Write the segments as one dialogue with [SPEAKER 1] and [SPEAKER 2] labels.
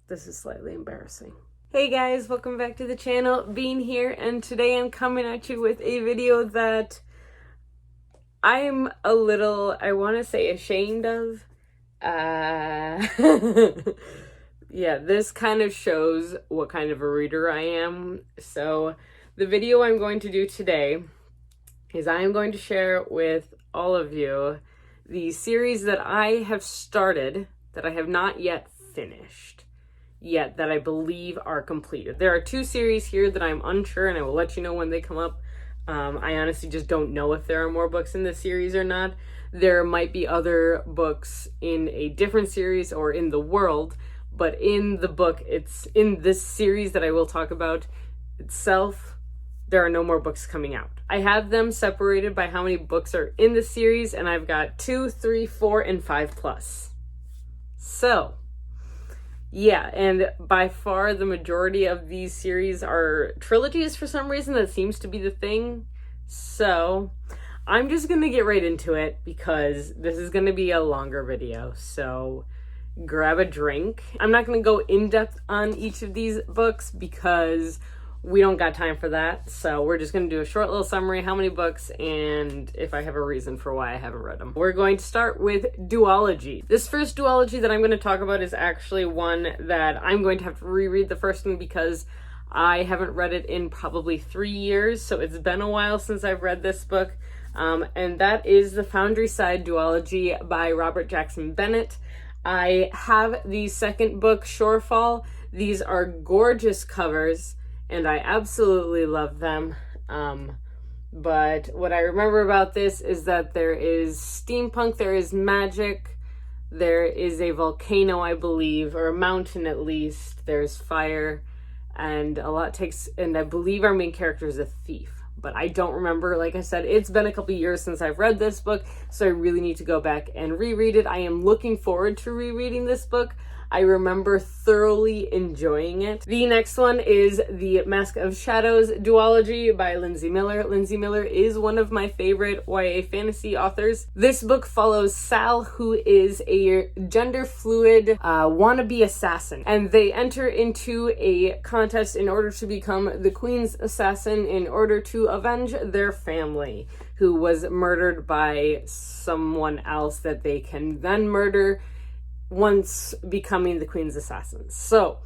[SPEAKER 1] This is slightly embarrassing. Hey guys, welcome back to the channel. Bean here, and today I'm coming at you with a video that I'm a little, I want to say, ashamed of. Yeah, this kind of shows what kind of a reader I am. So the video I'm going to do today is I am going to share with all of you the series that I have started that I have not yet finished yet, that I believe are completed. There are two series here that I'm unsure, and I will let you know when they come up. I honestly just don't know if there are more books in this series or not. There might be other books in a different series or in the world, but in the book, it's in this series that I will talk about itself, there are no more books coming out. I have them separated by how many books are in the series, and I've got 2, 3, 4, and 5+. So, yeah, and by far the majority of these series are trilogies for some reason. That seems to be the thing. So, I'm just going to get right into it because this is going to be a longer video. So, grab a drink. I'm not going to go in depth on each of these books because we don't got time for that. So we're just going to do a short little summary, how many books, and if I have a reason for why I haven't read them. We're going to start with Duology. This first Duology that I'm going to talk about is actually one that I'm going to have to reread the first one because I haven't read it in probably 3 years. So it's been a while since I've read this book. And that is The Foundry Side Duology by Robert Jackson Bennett. I have the second book, Shorefall. These are gorgeous covers, and I absolutely love them. But what I remember about this is that there is steampunk, there is magic, there is a volcano, I believe, or a mountain at least, there's fire, and I believe our main character is a thief. But I don't remember. Like I said, it's been a couple years since I've read this book, so I really need to go back and reread it. I am looking forward to rereading this book. I remember thoroughly enjoying it. The next one is The Mask of Shadows Duology by Lindsay Miller. Lindsay Miller is one of my favorite YA fantasy authors. This book follows Sal, who is a gender fluid wannabe assassin, and they enter into a contest in order to become the Queen's assassin in order to avenge their family, who was murdered by someone else that they can then murder once becoming the Queen's assassins. So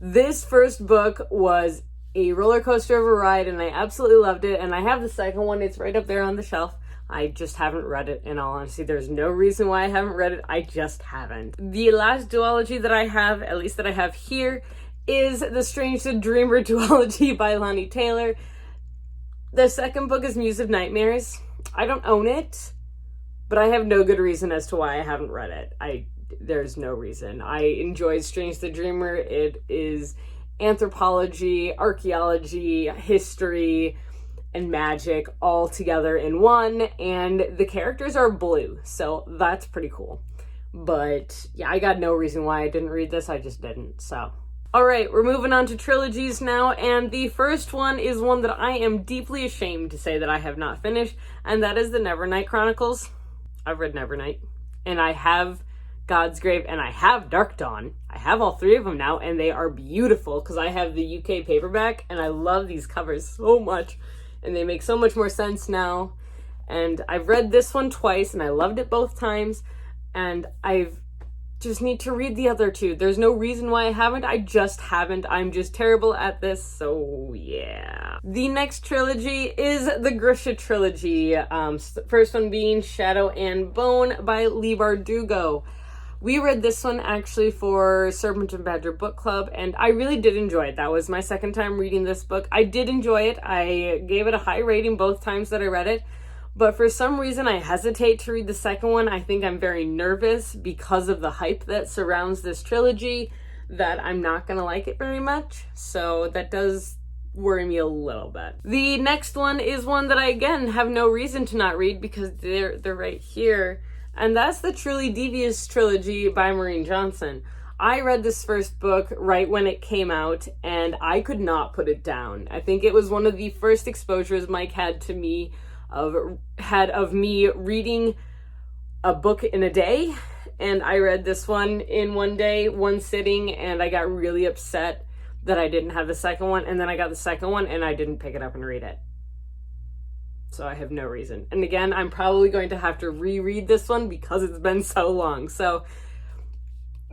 [SPEAKER 1] this first book was a roller coaster of a ride, and I absolutely loved it. And I have the second one. It's right up there on the shelf. I just haven't read it, in all honesty. There's no reason why I haven't read it. I just haven't. The last duology that I have, at least that I have here, is The Strange the Dreamer Duology by Lonnie Taylor. The second book is Muse of Nightmares. I don't own it, but I have no good reason as to why I haven't read it. There's no reason. I enjoyed Strange the Dreamer. It is anthropology, archaeology, history, and magic all together in one, and the characters are blue, so that's pretty cool. But yeah, I got no reason why I didn't read this. I just didn't. So alright, we're moving on to trilogies now, and the first one is one that I am deeply ashamed to say that I have not finished, and that is the Nevernight Chronicles. I've read Nevernight, and I have God's Grave, and I have Dark Dawn. I have all three of them now, and they are beautiful because I have the UK paperback, and I love these covers so much, and they make so much more sense now. And I've read this one twice, and I loved it both times, and I've just need to read the other two. There's no reason why I haven't. I just haven't. I'm just terrible at this, so yeah. The next trilogy is the Grisha trilogy. First one being Shadow and Bone by Leigh Bardugo. We read this one actually for Serpent and Badger Book Club, and I really did enjoy it. That was my second time reading this book. I did enjoy it. I gave it a high rating both times that I read it, but for some reason I hesitate to read the second one. I think I'm very nervous because of the hype that surrounds this trilogy that I'm not going to like it very much, so that does worry me a little bit. The next one is one that I, again, have no reason to not read because they're right here. And that's the Truly Devious trilogy by Maureen Johnson. I read this first book right when it came out, and I could not put it down. I think it was one of the first exposures Mike had to me of me reading a book in a day, and I read this one in one day, one sitting, and I got really upset that I didn't have the second one, and then I got the second one and I didn't pick it up and read it. So I have no reason. And again, I'm probably going to have to reread this one because it's been so long. So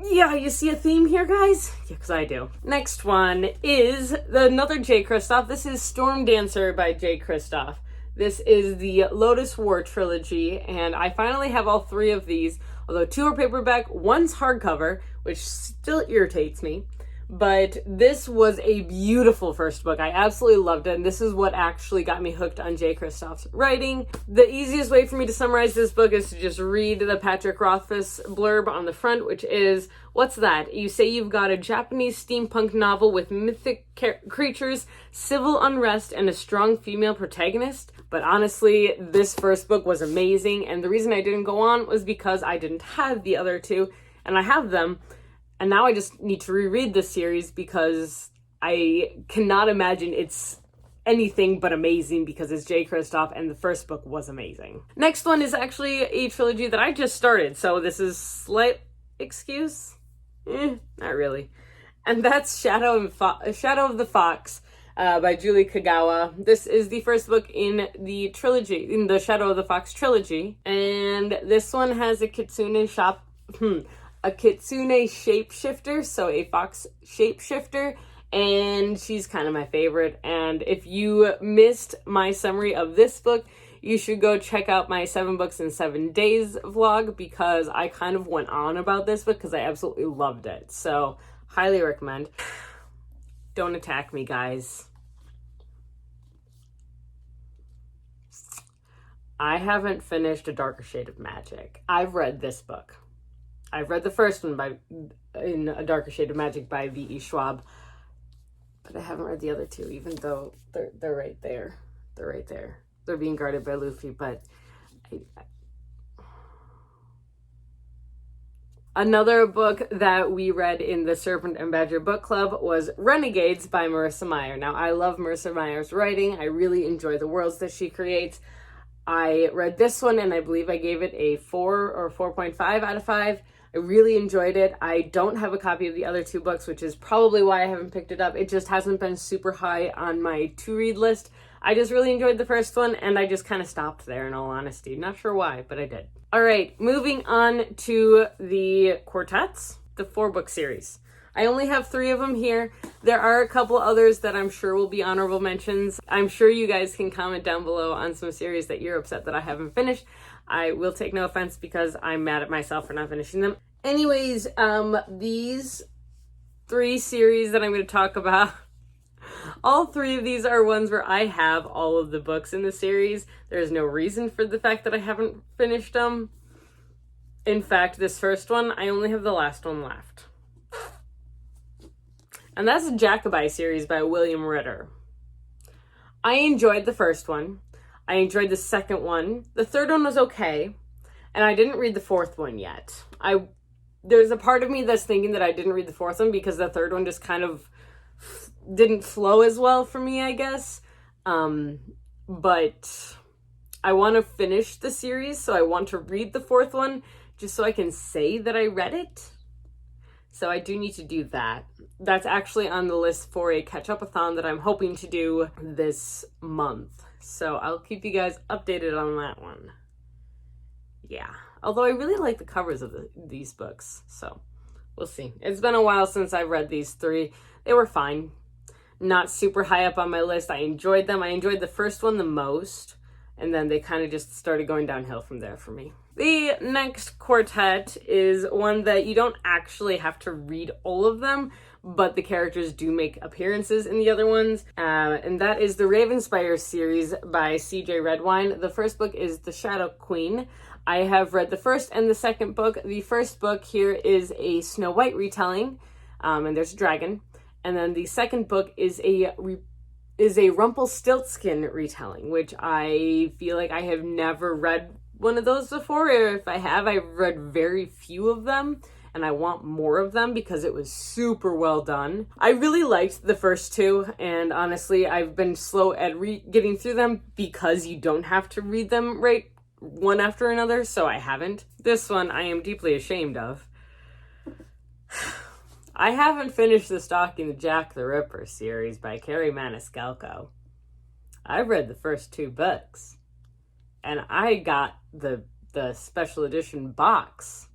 [SPEAKER 1] yeah, you see a theme here, guys? Yeah, because I do. Next one is another J. Kristoff. This is Storm Dancer by J. Kristoff. This is the Lotus War trilogy, and I finally have all three of these, although two are paperback, one's hardcover, which still irritates me. But this was a beautiful first book. I absolutely loved it, and this is what actually got me hooked on J. Kristoff's writing. The easiest way for me to summarize this book is to just read the Patrick Rothfuss blurb on the front, which is, what's that? You say you've got a Japanese steampunk novel with mythic creatures, civil unrest, and a strong female protagonist? But honestly, this first book was amazing, and the reason I didn't go on was because I didn't have the other two, and I have them. And now I just need to reread this series because I cannot imagine it's anything but amazing because it's J. Kristoff and the first book was amazing. Next one is actually a trilogy that I just started, so this is slight excuse? Not really. And that's Shadow of the Fox by Julie Kagawa. This is the first book in the trilogy, in the Shadow of the Fox trilogy. And this one has a kitsune shapeshifter, so a fox shapeshifter, and she's kind of my favorite. And if you missed my summary of this book, you should go check out my 7 books in 7 days vlog, because I kind of went on about this book because I absolutely loved it. So highly recommend. Don't attack me, guys. I haven't finished A Darker Shade of Magic. I've read this book. I've read the first one in A Darker Shade of Magic by V.E. Schwab, but I haven't read the other two, even though they're right there. They're right there. They're being guarded by Luffy, but Another book that we read in the Serpent and Badger book club was Renegades by Marissa Meyer. Now, I love Marissa Meyer's writing. I really enjoy the worlds that she creates. I read this one and I believe I gave it a 4 or 4.5 out of 5. I really enjoyed it. I don't have a copy of the other two books, which is probably why I haven't picked it up. It just hasn't been super high on my to-read list. I just really enjoyed the first one, and I just kind of stopped there, in all honesty. Not sure why, but I did. All right, moving on to the Quartets, the 4-book series. I only have 3 of them here. There are a couple others that I'm sure will be honorable mentions. I'm sure you guys can comment down below on some series that you're upset that I haven't finished. I will take no offense because I'm mad at myself for not finishing them. Anyways, these 3 series that I'm going to talk about, all 3 of these are ones where I have all of the books in the series. There's no reason for the fact that I haven't finished them. In fact, this first one, I only have the last one left. And that's the Jacobite series by William Ritter. I enjoyed the first one. I enjoyed the second one. The third one was okay. And I didn't read the 4th one yet. There's a part of me that's thinking that I didn't read the 4th one because the 3rd one just kind of didn't flow as well for me, I guess. But I want to finish the series, so I want to read the 4th one just so I can say that I read it. So I do need to do that. That's actually on the list for a catch-up-a-thon that I'm hoping to do this month. So I'll keep you guys updated on that one. Yeah. Although I really like the covers of these books, so we'll see. It's been a while since I've read these 3. They were fine. Not super high up on my list. I enjoyed them. I enjoyed the first one the most, and then they kind of just started going downhill from there for me. The next quartet is one that you don't actually have to read all of them, but the characters do make appearances in the other ones, and that is the Ravenspire series by C.J. Redwine. The first book is The Shadow Queen. I have read the first and the second book. The first book here is a Snow White retelling, and there's a dragon. And then the second book is a Rumpelstiltskin retelling, which I feel like I have never read one of those before. Or if I have, I've read very few of them, and I want more of them because it was super well done. I really liked the first 2, and honestly, I've been slow at getting through them because you don't have to read them right one after another, so I haven't. This one I am deeply ashamed of. I haven't finished the Stalking the Jack the Ripper series by Carrie Maniscalco. I've read the first 2 books, and I got the special edition box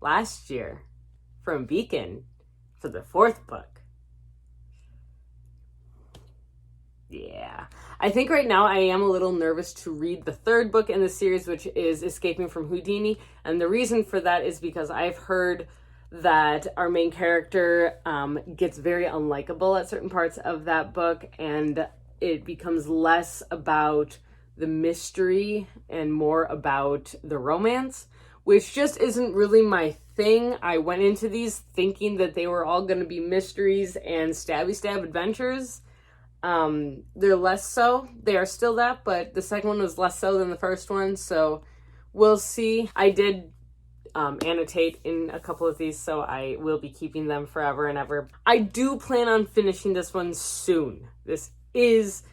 [SPEAKER 1] last year from Beacon for the 4th book. Yeah. I think right now I am a little nervous to read the 3rd book in the series, which is Escaping from Houdini. And the reason for that is because I've heard that our main character gets very unlikable at certain parts of that book, and it becomes less about the mystery and more about the romance, which just isn't really my thing. I went into these thinking that they were all going to be mysteries and stabby stab adventures. They're less so. They are still that, but the second one was less so than the first one, so we'll see. I did annotate in a couple of these, so I will be keeping them forever and ever. I do plan on finishing this one soon. This is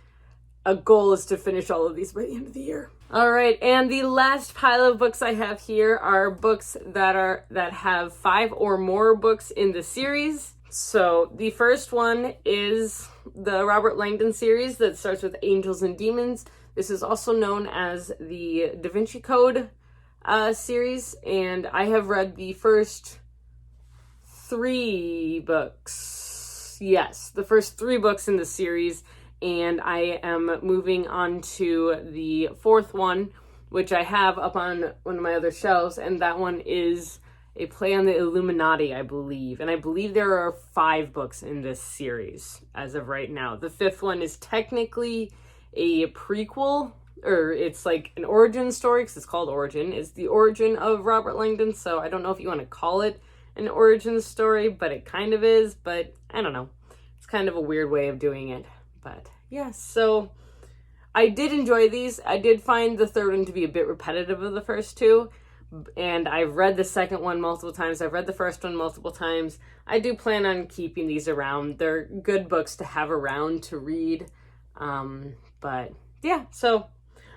[SPEAKER 1] a goal, is to finish all of these by the end of the year. All right, and the last pile of books I have here are books that have 5 or more books in the series. So the first one is the Robert Langdon series that starts with Angels and Demons. This is also known as the Da Vinci Code series, and I have read the first 3 books. Yes, the first 3 books in the series, and I am moving on to the 4th one, which I have up on one of my other shelves, and that one is a play on the Illuminati, I believe. And I believe there are 5 books in this series as of right now. The 5th one is technically a prequel, or it's like an origin story, because it's called Origin. It's the origin of Robert Langdon, so I don't know if you want to call it an origin story, but it kind of is, but I don't know. It's kind of a weird way of doing it. But yeah, so I did enjoy these. I did find the 3rd one to be a bit repetitive of the first 2, and I've read the 2nd one multiple times. I've read the 1st one multiple times. I do plan on keeping these around. They're good books to have around to read. But yeah, so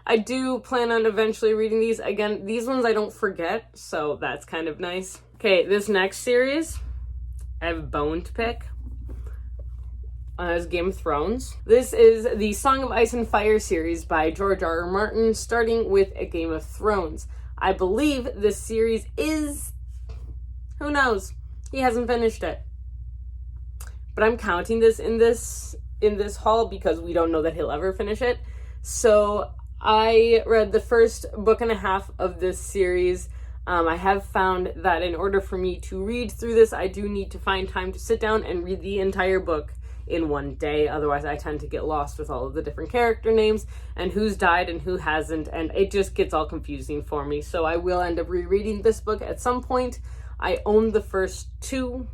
[SPEAKER 1] I do plan on eventually reading these. Again, these ones I don't forget, so that's kind of nice. Okay, this next series, I have a bone to pick. As Game of Thrones. This is the Song of Ice and Fire series by George R. R. Martin, starting with A Game of Thrones. I believe this series is, who knows? He hasn't finished it. But I'm counting this in this haul because we don't know that he'll ever finish it. So I read the first book and a half of this series. I have found that in order for me to read through this, I do need to find time to sit down and read the entire book in one day. Otherwise, I tend to get lost with all of the different character names and who's died and who hasn't, and it just gets all confusing for me. So I will end up rereading this book at some point. I own the first 2,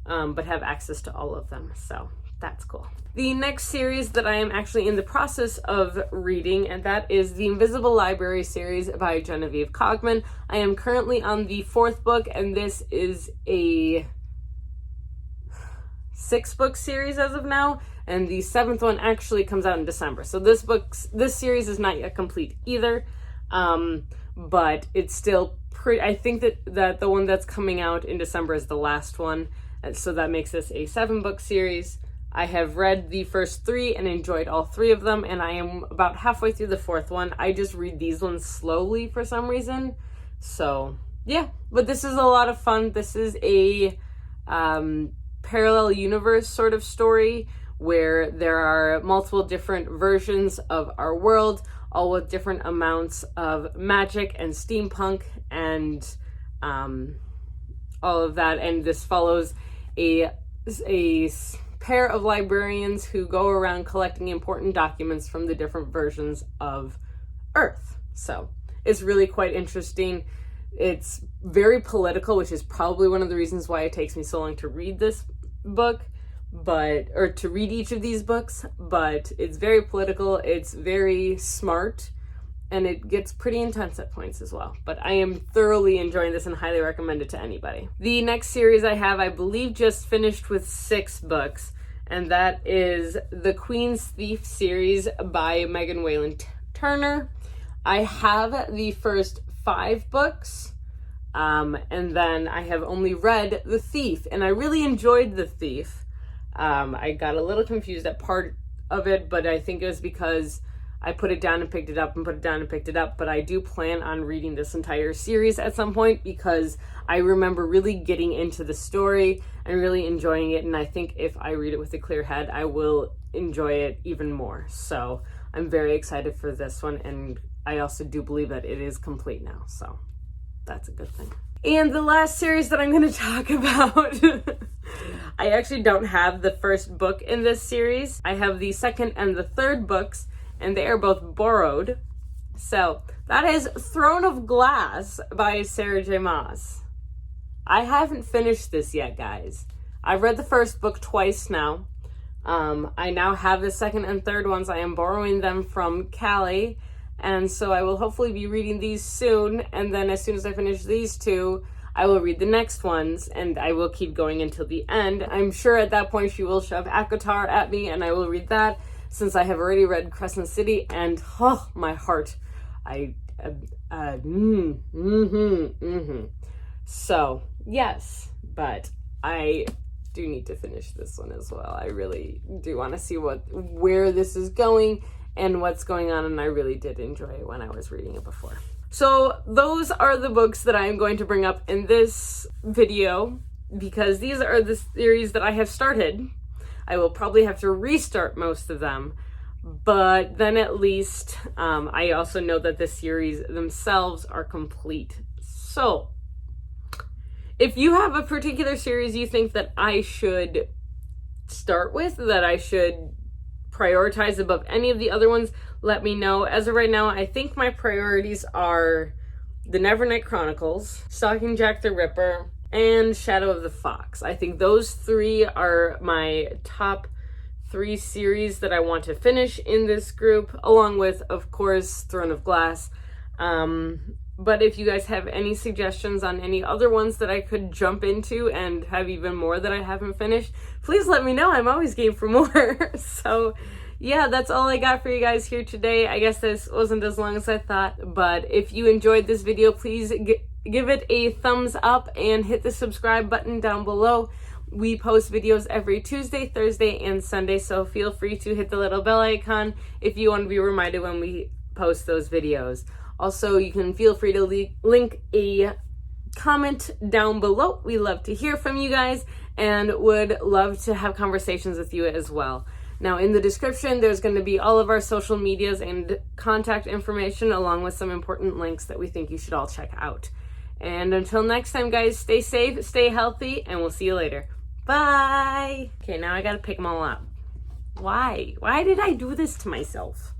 [SPEAKER 1] but have access to all of them, so that's cool. The next series that I am actually in the process of reading, and that is the Invisible Library series by Genevieve Cogman. I am currently on the 4th book, and this is a 6-book series as of now, and the 7th one actually comes out in December. So this series is not yet complete either, but it's still pretty. I think that the one that's coming out in December is the last one, and so that makes this a 7-book series. I have read the first 3 and enjoyed all 3 of them, and I am about halfway through the 4th one. I just read these ones slowly for some reason, so yeah. But this is a lot of fun. This is a parallel universe sort of story where there are multiple different versions of our world, all with different amounts of magic and steampunk and all of that. And this follows a pair of librarians who go around collecting important documents from the different versions of Earth. So it's really quite interesting. It's very political, which is probably one of the reasons why it takes me so long to read this book, or to read each of these books, but it's very political, it's very smart, and it gets pretty intense at points as well. But I am thoroughly enjoying this and highly recommend it to anybody. The next series I have, I believe, just finished with 6 books, and that is the Queen's Thief series by Megan Whalen Turner. I have the first 5 books, and then I have only read The Thief, and I really enjoyed The Thief. I got a little confused at part of it, but I think it was because I put it down and picked it up and put it down and picked it up. But I do plan on reading this entire series at some point because I remember really getting into the story and really enjoying it. And I think if I read it with a clear head, I will enjoy it even more. So I'm very excited for this one. And I also do believe that it is complete now. So that's a good thing. And the last series that I'm going to talk about, I actually don't have the first book in this series. I have the second and the third books, and they are both borrowed. So that is Throne of Glass by Sarah J. Maas. I haven't finished this yet, guys. I've read the first book twice now. I now have the second and third ones. I am borrowing them from Callie. And so I will hopefully be reading these soon. And then as soon as I finish these 2, I will read the next ones. And I will keep going until the end. I'm sure at that point she will shove ACOTAR at me and I will read that, since I have already read Crescent City. And oh, my heart. So, yes. But I do need to finish this one as well. I really do want to see where this is going and what's going on, and I really did enjoy it when I was reading it before. So those are the books that I'm going to bring up in this video, because these are the series that I have started. I will probably have to restart most of them, but then at least I also know that the series themselves are complete. So if you have a particular series you think that I should start with, that I should prioritize above any of the other ones, let me know. As of right now, I think my priorities are The Nevernight Chronicles, Stalking Jack the Ripper, and Shadow of the Fox. I think those 3 are my top 3 series that I want to finish in this group, along with, of course, Throne of Glass. But if you guys have any suggestions on any other ones that I could jump into and have even more that I haven't finished, please let me know. I'm always game for more. So yeah, that's all I got for you guys here today. I guess this wasn't as long as I thought, but if you enjoyed this video, please give it a thumbs up and hit the subscribe button down below. We post videos every Tuesday, Thursday, and Sunday, so feel free to hit the little bell icon if you want to be reminded when we post those videos. Also, you can feel free to link a comment down below. We love to hear from you guys and would love to have conversations with you as well. Now, in the description, there's going to be all of our social medias and contact information, along with some important links that we think you should all check out. And until next time, guys, stay safe, stay healthy, and we'll see you later. Bye! Okay, now I gotta pick them all up. Why? Why did I do this to myself?